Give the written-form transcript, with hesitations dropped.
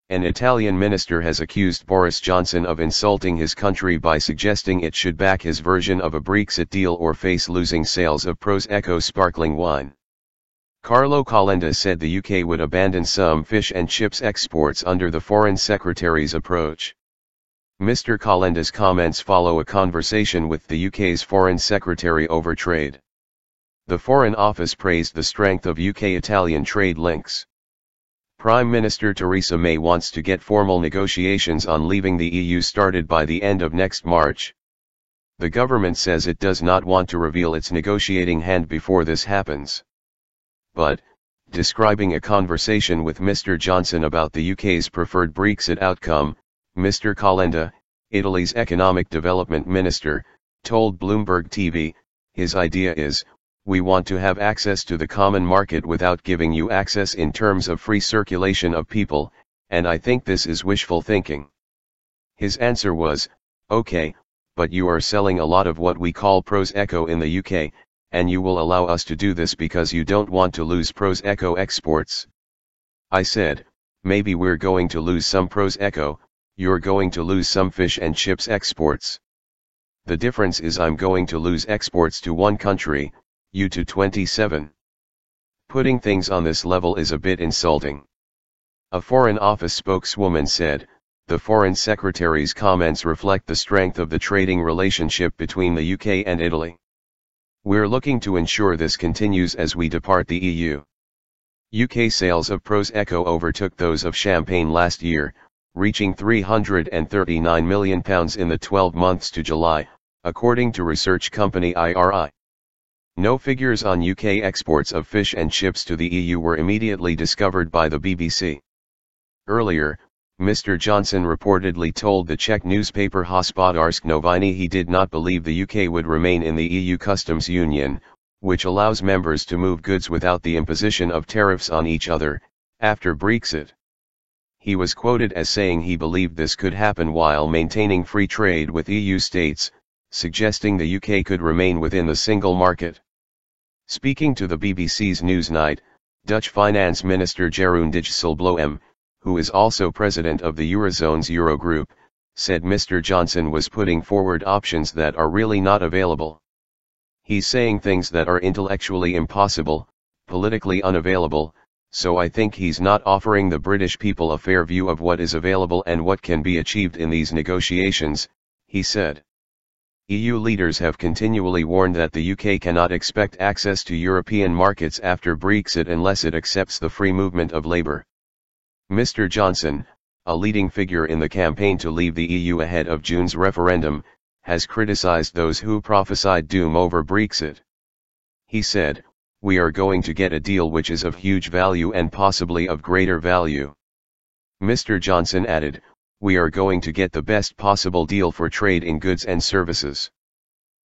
An Italian minister has accused Boris Johnson of insulting his country by suggesting it should back his version of a Brexit deal or face losing sales of Prosecco sparkling wine. Carlo Calenda said the UK would abandon some fish and chips exports under the Foreign Secretary's approach. Mr. Calenda's comments follow a conversation with the UK's Foreign Secretary over trade. The Foreign Office praised the strength of UK-Italian trade links. Prime Minister Theresa May wants to get formal negotiations on leaving the EU started by the end of next March. The government says it does not want to reveal its negotiating hand before this happens. But, describing a conversation with Mr. Johnson about the UK's preferred Brexit outcome, Mr. Calenda, Italy's economic development minister, told Bloomberg TV, his idea is, we want to have access to the common market without giving you access in terms of free circulation of people, and I think this is wishful thinking. His answer was, okay, but you are selling a lot of what we call Prosecco in the UK, and you will allow us to do this because you don't want to lose Prosecco exports. I said, maybe we're going to lose some Prosecco, you're going to lose some fish and chips exports. The difference is I'm going to lose exports to one country, you to 27. Putting things on this level is a bit insulting. A Foreign Office spokeswoman said, the Foreign Secretary's comments reflect the strength of the trading relationship between the UK and Italy. We're looking to ensure this continues as we depart the EU. UK sales of Prosecco overtook those of champagne last year, reaching £339 million in the 12 months to July, according to research company IRI. No figures on UK exports of fish and chips to the EU were immediately discovered by the BBC. Earlier, Mr. Johnson reportedly told the Czech newspaper Hospodářské noviny he did not believe the UK would remain in the EU customs union, which allows members to move goods without the imposition of tariffs on each other, after Brexit. He was quoted as saying he believed this could happen while maintaining free trade with EU states, suggesting the UK could remain within the single market. Speaking to the BBC's Newsnight, Dutch Finance Minister Jeroen Dijsselbloem, who is also president of the Eurozone's Eurogroup, said Mr. Johnson was putting forward options that are really not available. He's saying things that are intellectually impossible, politically unavailable, so I think he's not offering the British people a fair view of what is available and what can be achieved in these negotiations, he said. EU leaders have continually warned that the UK cannot expect access to European markets after Brexit unless it accepts the free movement of labour. Mr. Johnson, a leading figure in the campaign to leave the EU ahead of June's referendum, has criticised those who prophesied doom over Brexit. He said, we are going to get a deal which is of huge value and possibly of greater value. Mr. Johnson added, we are going to get the best possible deal for trade in goods and services.